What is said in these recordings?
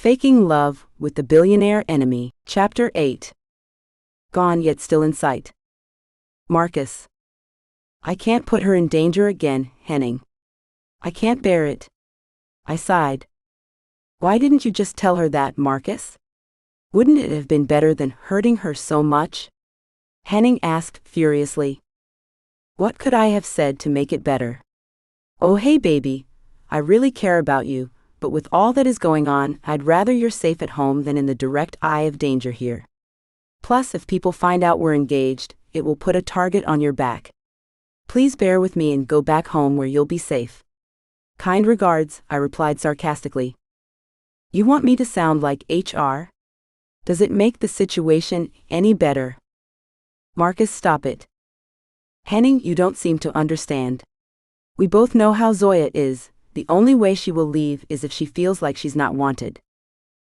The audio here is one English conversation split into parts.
Faking Love with the Billionaire Enemy, Chapter 8. Gone yet still in sight. Marcus. I can't put her in danger again, Henning. I can't bear it. I sighed. Why didn't you just tell her that, Marcus? Wouldn't it have been better than hurting her so much? Henning asked furiously. What could I have said to make it better? Oh hey baby, I really care about you, but with all that is going on, I'd rather you're safe at home than in the direct eye of danger here. Plus, if people find out we're engaged, it will put a target on your back. Please bear with me and go back home where you'll be safe. Kind regards, I replied sarcastically. You want me to sound like HR? Does it make the situation any better? Marcus, stop it. Henning, you don't seem to understand. We both know how Zoya is. The only way she will leave is if she feels like she's not wanted.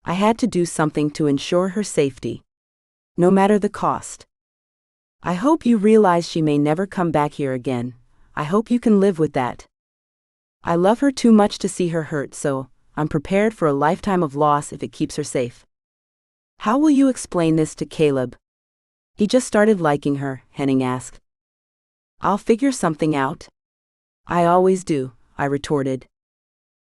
I had to do something to ensure her safety. No matter the cost. I hope you realize she may never come back here again. I hope you can live with that. I love her too much to see her hurt, so I'm prepared for a lifetime of loss if it keeps her safe. How will you explain this to Caleb? He just started liking her, Henning asked. I'll figure something out. I always do, I retorted.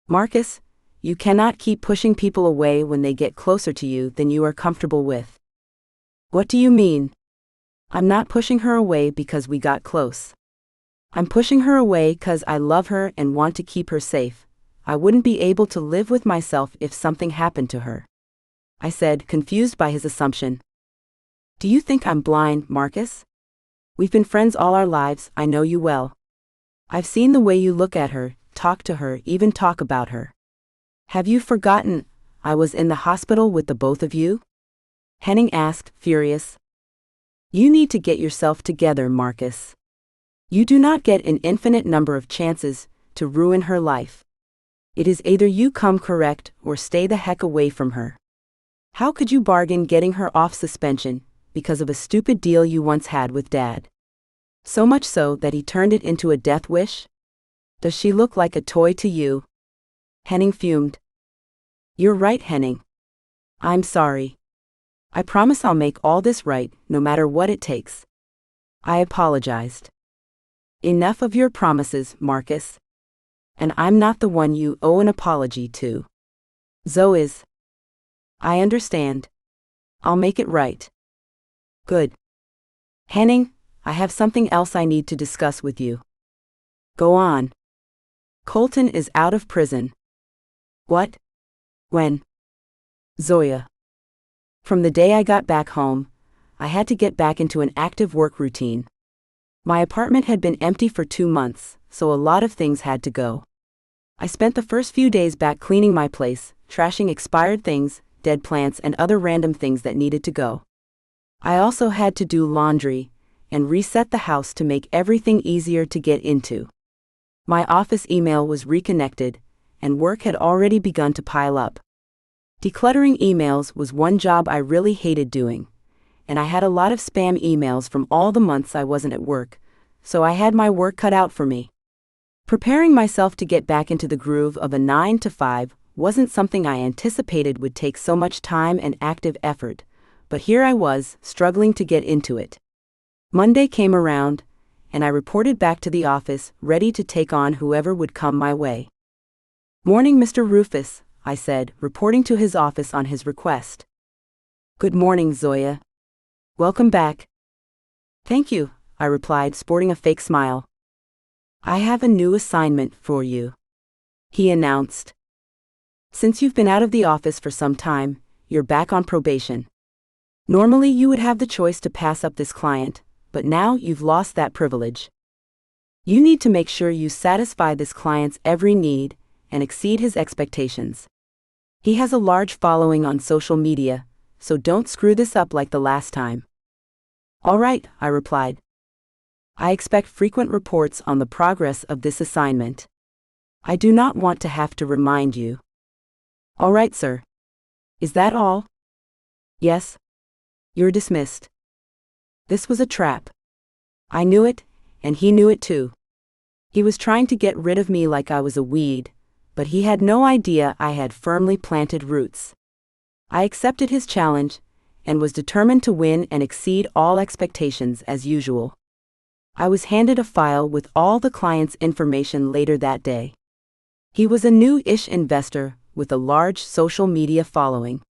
Marcus, you cannot keep pushing people away when they get closer to you than you are comfortable with. What do you mean? I'm not pushing her away because we got close. I'm pushing her away because I love her and want to keep her safe. I wouldn't be able to live with myself if something happened to her. I said, confused by his assumption. Do you think I'm blind, Marcus? We've been friends all our lives, I know you well. I've seen the way you look at her, talk to her, even talk about her. Have you forgotten I was in the hospital with the both of you? Henning asked, furious. You need to get yourself together, Marcus. You do not get an infinite number of chances to ruin her life. It is either you come correct or stay the heck away from her. How could you bargain getting her off suspension because of a stupid deal you once had with Dad? So much so that he turned it into a death wish? Does she look like a toy to you? Henning fumed. You're right, Henning. I'm sorry. I promise I'll make all this right, no matter what it takes. I apologized. Enough of your promises, Marcus. And I'm not the one you owe an apology to. Zoe is. I understand. I'll make it right. Good. Henning, I have something else I need to discuss with you. Go on. Colton is out of prison. What? When? Zoya. From the day I got back home, I had to get back into an active work routine. My apartment had been empty for 2 months, so a lot of things had to go. I spent the first few days back cleaning my place, trashing expired things, dead plants, and other random things that needed to go. I also had to do laundry and reset the house to make everything easier to get into. My office email was reconnected, and work had already begun to pile up. Decluttering emails was one job I really hated doing, and I had a lot of spam emails from all the months I wasn't at work, so I had my work cut out for me. Preparing myself to get back into the groove of a 9-to-5 wasn't something I anticipated would take so much time and active effort, but here I was, struggling to get into it. Monday came around, and I reported back to the office, ready to take on whoever would come my way. Morning, Mr. Rufus, I said, reporting to his office on his request. Good morning, Zoya. Welcome back. Thank you, I replied, sporting a fake smile. I have a new assignment for you, he announced. Since you've been out of the office for some time, you're back on probation. Normally you would have the choice to pass up this client, but now you've lost that privilege. You need to make sure you satisfy this client's every need and exceed his expectations. He has a large following on social media, so don't screw this up like the last time. All right, I replied. I expect frequent reports on the progress of this assignment. I do not want to have to remind you. All right, sir. Is that all? Yes. You're dismissed. This was a trap. I knew it, and he knew it too. He was trying to get rid of me like I was a weed, but he had no idea I had firmly planted roots. I accepted his challenge and was determined to win and exceed all expectations as usual. I was handed a file with all the client's information later that day. He was a new-ish investor with a large social media following.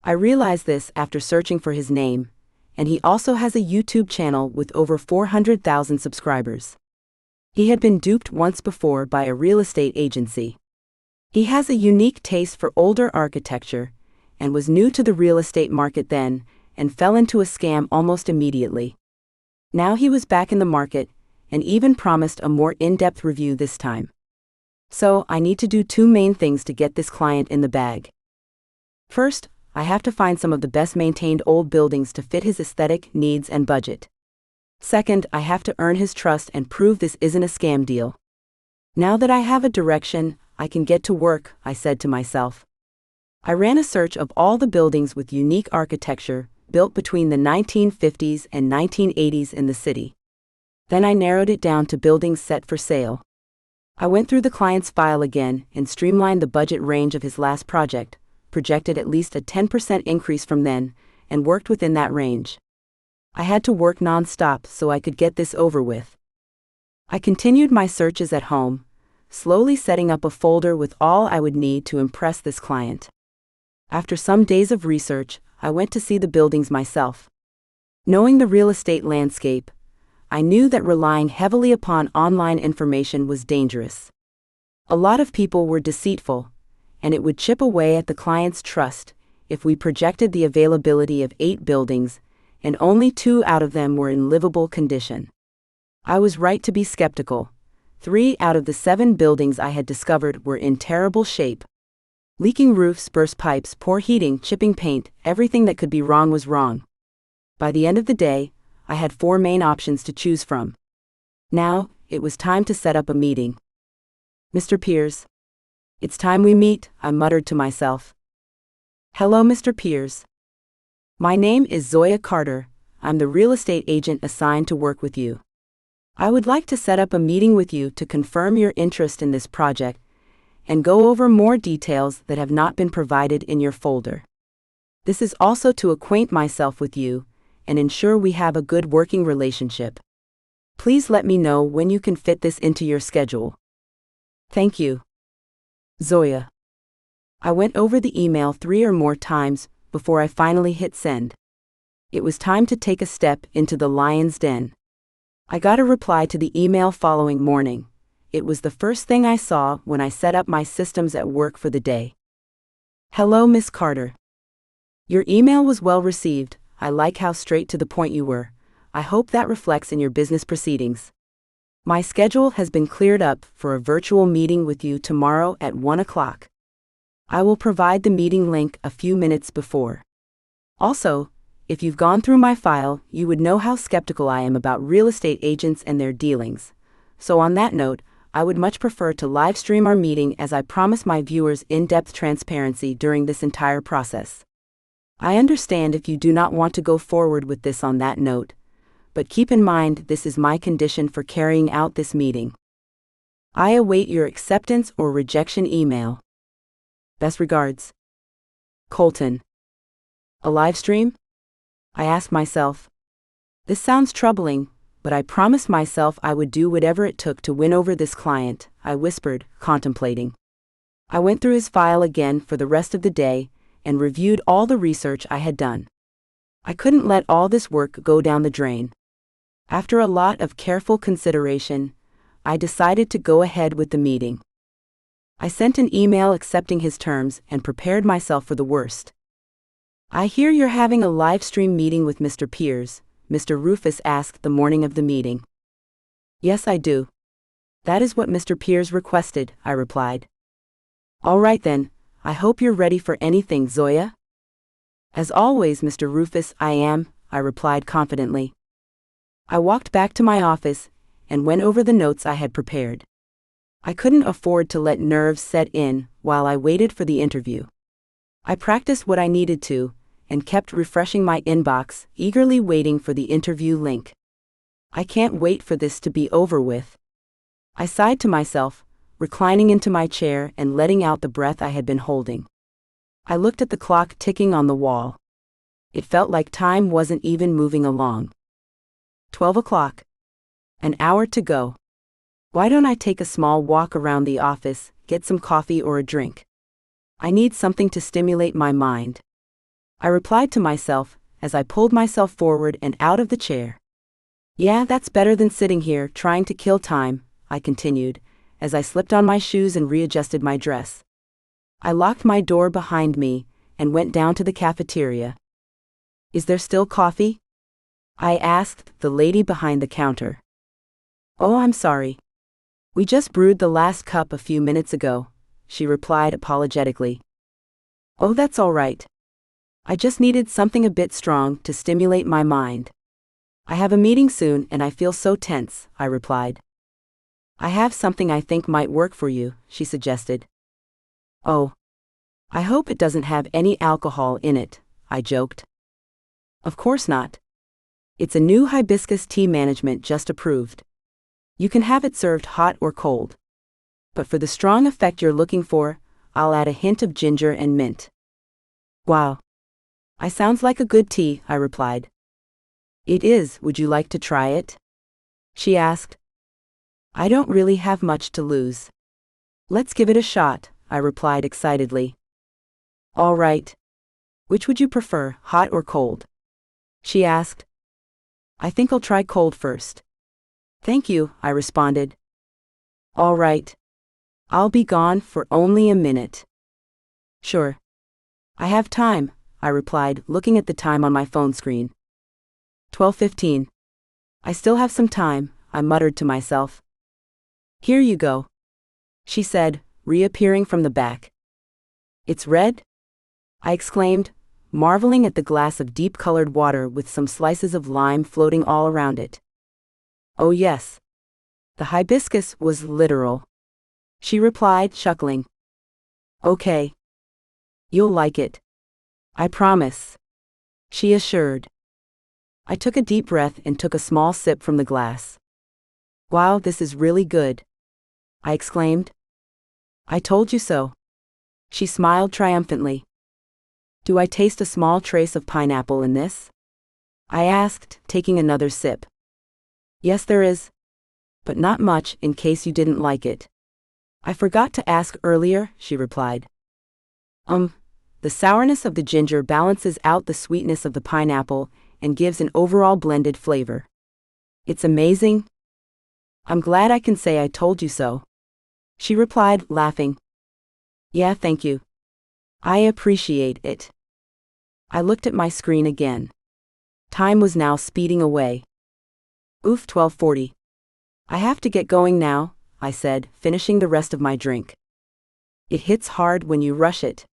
I realized this after searching for his name, and he also has a YouTube channel with over 400,000 subscribers. He had been duped once before by a real estate agency. He has a unique taste for older architecture and was new to the real estate market then and fell into a scam almost immediately. Now he was back in the market and even promised a more in-depth review this time. So I need to do two main things to get this client in the bag. First, I have to find some of the best maintained old buildings to fit his aesthetic needs and budget. Second, I have to earn his trust and prove this isn't a scam deal. Now that I have a direction, I can get to work, I said to myself. I ran a search of all the buildings with unique architecture built between the 1950s and 1980s in the city. Then I narrowed it down to buildings set for sale. I went through the client's file again and streamlined the budget range of his last project, projected at least a 10% increase from then, and worked within that range. I had to work non-stop so I could get this over with. I continued my searches at home, slowly setting up a folder with all I would need to impress this client. After some days of research, I went to see the buildings myself. Knowing the real estate landscape, I knew that relying heavily upon online information was dangerous. A lot of people were deceitful, and it would chip away at the client's trust if we projected the availability of 8 buildings, and only 2 out of them were in livable condition. I was right to be skeptical. 3 out of the 7 buildings I had discovered were in terrible shape. Leaking roofs, burst pipes, poor heating, chipping paint, everything that could be wrong was wrong. By the end of the day, I had 4 main options to choose from. Now, it was time to set up a meeting. Mr. Piers. It's time we meet, I muttered to myself. Hello, Mr. Piers. My name is Zoya Carter. I'm the real estate agent assigned to work with you. I would like to set up a meeting with you to confirm your interest in this project and go over more details that have not been provided in your folder. This is also to acquaint myself with you and ensure we have a good working relationship. Please let me know when you can fit this into your schedule. Thank you. Zoya. I went over the email 3 or more times before I finally hit send. It was time to take a step into the lion's den. I got a reply to the email following morning. It was the first thing I saw when I set up my systems at work for the day. Hello, Miss Carter. Your email was well received. I like how straight to the point you were. I hope that reflects in your business proceedings. My schedule has been cleared up for a virtual meeting with you tomorrow at 1 o'clock. I will provide the meeting link a few minutes before. Also, if you've gone through my file, you would know how skeptical I am about real estate agents and their dealings. So on that note, I would much prefer to live stream our meeting as I promise my viewers in-depth transparency during this entire process. I understand if you do not want to go forward with this on that note, but keep in mind this is my condition for carrying out this meeting. I await your acceptance or rejection email. Best regards. Colton. A live stream? I asked myself. This sounds troubling, but I promised myself I would do whatever it took to win over this client, I whispered, contemplating. I went through his file again for the rest of the day and reviewed all the research I had done. I couldn't let all this work go down the drain. After a lot of careful consideration, I decided to go ahead with the meeting. I sent an email accepting his terms and prepared myself for the worst. I hear you're having a live stream meeting with Mr. Piers, Mr. Rufus asked the morning of the meeting. Yes, I do. That is what Mr. Piers requested, I replied. All right then, I hope you're ready for anything, Zoya. As always, Mr. Rufus, I am, I replied confidently. I walked back to my office and went over the notes I had prepared. I couldn't afford to let nerves set in while I waited for the interview. I practiced what I needed to and kept refreshing my inbox, eagerly waiting for the interview link. I can't wait for this to be over with. I sighed to myself, reclining into my chair and letting out the breath I had been holding. I looked at the clock ticking on the wall. It felt like time wasn't even moving along. 12 o'clock. An hour to go. Why don't I take a small walk around the office, get some coffee or a drink? I need something to stimulate my mind. I replied to myself as I pulled myself forward and out of the chair. Yeah, that's better than sitting here trying to kill time, I continued, as I slipped on my shoes and readjusted my dress. I locked my door behind me and went down to the cafeteria. Is there still coffee? I asked the lady behind the counter. Oh, I'm sorry. We just brewed the last cup a few minutes ago, she replied apologetically. Oh, that's all right. I just needed something a bit strong to stimulate my mind. I have a meeting soon and I feel so tense, I replied. I have something I think might work for you, she suggested. Oh. I hope it doesn't have any alcohol in it, I joked. Of course not. It's a new hibiscus tea management just approved. You can have it served hot or cold. But for the strong effect you're looking for, I'll add a hint of ginger and mint. Wow. Sounds like a good tea, I replied. It is, would you like to try it? She asked. I don't really have much to lose. Let's give it a shot, I replied excitedly. All right. Which would you prefer, hot or cold? She asked. I think I'll try cold first. Thank you, I responded. All right. I'll be gone for only a minute. Sure. I have time, I replied, looking at the time on my phone screen. 12:15. I still have some time, I muttered to myself. Here you go, she said, reappearing from the back. It's red? I exclaimed, marveling at the glass of deep-colored water with some slices of lime floating all around it. Oh yes. The hibiscus was literal. She replied, chuckling. Okay. You'll like it. I promise, she assured. I took a deep breath and took a small sip from the glass. Wow, this is really good, I exclaimed. I told you so. She smiled triumphantly. Do I taste a small trace of pineapple in this? I asked, taking another sip. Yes, there is. But not much, in case you didn't like it. I forgot to ask earlier, she replied. The sourness of the ginger balances out the sweetness of the pineapple and gives an overall blended flavor. It's amazing. I'm glad I can say I told you so, she replied, laughing. Yeah, thank you. I appreciate it. I looked at my screen again. Time was now speeding away. Oof, 12:40. I have to get going now, I said, finishing the rest of my drink. It hits hard when you rush it.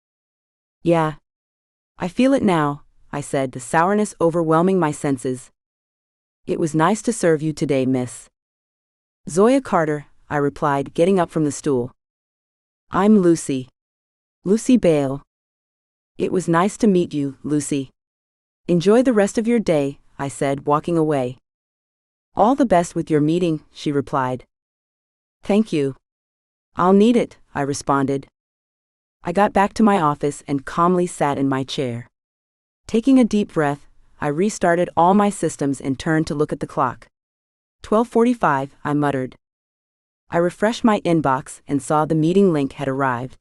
Yeah. I feel it now, I said, the sourness overwhelming my senses. It was nice to serve you today, Miss Zoya Carter, I replied, getting up from the stool. I'm Lucy. Lucy Bale. It was nice to meet you, Lucy. Enjoy the rest of your day, I said, walking away. All the best with your meeting, she replied. Thank you. I'll need it, I responded. I got back to my office and calmly sat in my chair. Taking a deep breath, I restarted all my systems and turned to look at the clock. 12:45, I muttered. I refreshed my inbox and saw the meeting link had arrived.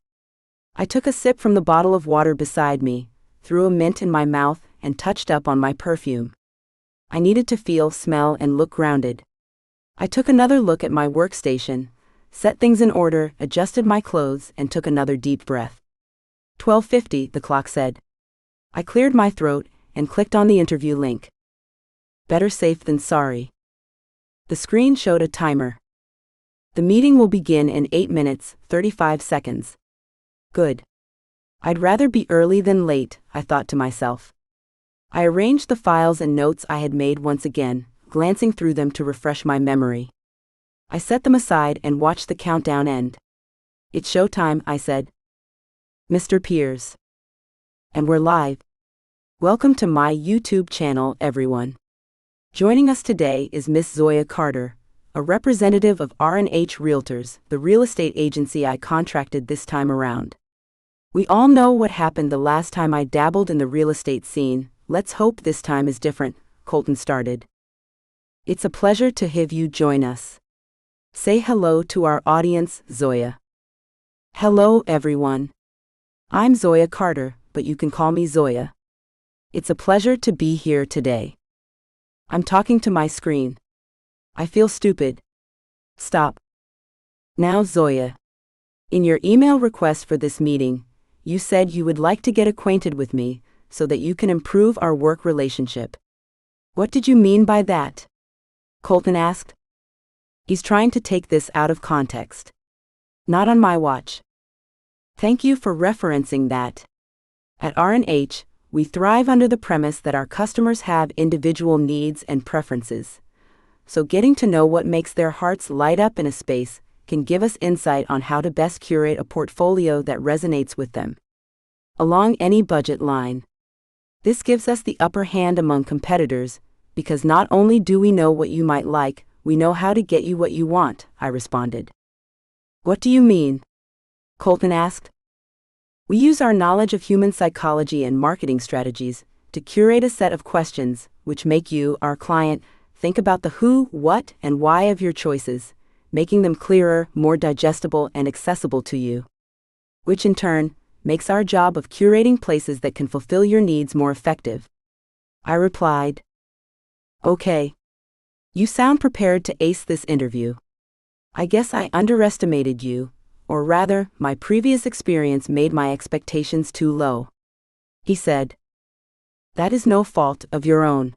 I took a sip from the bottle of water beside me, threw a mint in my mouth, and touched up on my perfume. I needed to feel, smell, and look grounded. I took another look at my workstation, set things in order, adjusted my clothes, and took another deep breath. 12:50, the clock said. I cleared my throat and clicked on the interview link. Better safe than sorry. The screen showed a timer. The meeting will begin in 8 minutes, 35 seconds. Good. I'd rather be early than late, I thought to myself. I arranged the files and notes I had made once again, glancing through them to refresh my memory. I set them aside and watched the countdown end. It's showtime, I said. Mr. Piers. And we're live. Welcome to my YouTube channel, everyone. Joining us today is Miss Zoya Carter, a representative of R&H Realtors, the real estate agency I contracted this time around. We all know what happened the last time I dabbled in the real estate scene. Let's hope this time is different, Colton started. It's a pleasure to have you join us. Say hello to our audience, Zoya. Hello, everyone. I'm Zoya Carter, but you can call me Zoya. It's a pleasure to be here today. I'm talking to my screen. I feel stupid. Stop. Now, Zoya. In your email request for this meeting, you said you would like to get acquainted with me so that you can improve our work relationship. What did you mean by that? Colton asked. He's trying to take this out of context. Not on my watch. Thank you for referencing that. At R&H, we thrive under the premise that our customers have individual needs and preferences. So getting to know what makes their hearts light up in a space can give us insight on how to best curate a portfolio that resonates with them, along any budget line. This gives us the upper hand among competitors, because not only do we know what you might like, we know how to get you what you want, I responded. What do you mean? Colton asked. We use our knowledge of human psychology and marketing strategies to curate a set of questions which make you, our client, think about the who, what, and why of your choices, making them clearer, more digestible, and accessible to you. Which in turn makes our job of curating places that can fulfill your needs more effective. I replied. Okay. You sound prepared to ace this interview. I guess I underestimated you, or rather, my previous experience made my expectations too low. He said. That is no fault of your own.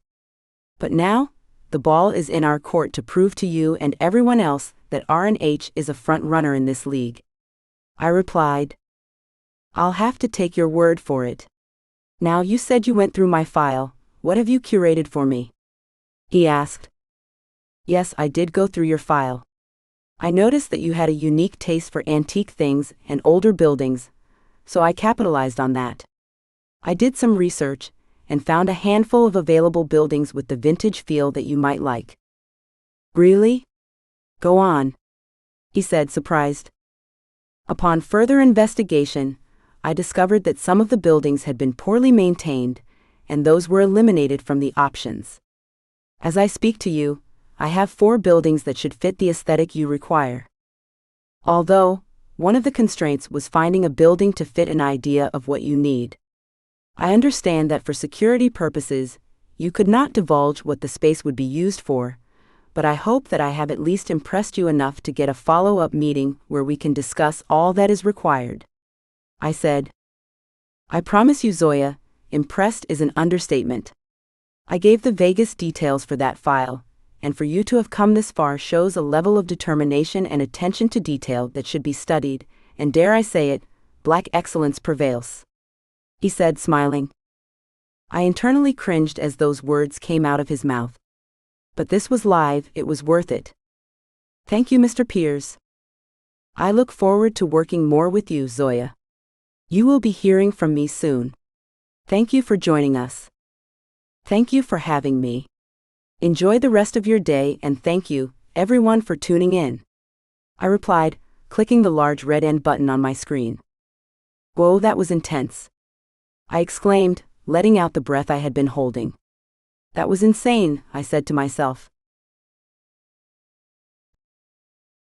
But now, the ball is in our court to prove to you and everyone else that R&H is a front runner in this league. I replied. I'll have to take your word for it. Now you said you went through my file, what have you curated for me? He asked. Yes, I did go through your file. I noticed that you had a unique taste for antique things and older buildings, so I capitalized on that. I did some research and found a handful of available buildings with the vintage feel that you might like. Really? Go on, he said, surprised. Upon further investigation, I discovered that some of the buildings had been poorly maintained, and those were eliminated from the options. As I speak to you, I have 4 buildings that should fit the aesthetic you require. Although, one of the constraints was finding a building to fit an idea of what you need. I understand that for security purposes, you could not divulge what the space would be used for, but I hope that I have at least impressed you enough to get a follow-up meeting where we can discuss all that is required. I said. I promise you, Zoya, impressed is an understatement. I gave the vaguest details for that file, and for you to have come this far shows a level of determination and attention to detail that should be studied, and dare I say it, black excellence prevails. He said, smiling. I internally cringed as those words came out of his mouth. But this was live, it was worth it. Thank you, Mr. Pierce. I look forward to working more with you, Zoya. You will be hearing from me soon. Thank you for joining us. Thank you for having me. Enjoy the rest of your day and thank you, everyone, for tuning in. I replied, clicking the large red end button on my screen. Whoa, that was intense. I exclaimed, letting out the breath I had been holding. That was insane, I said to myself.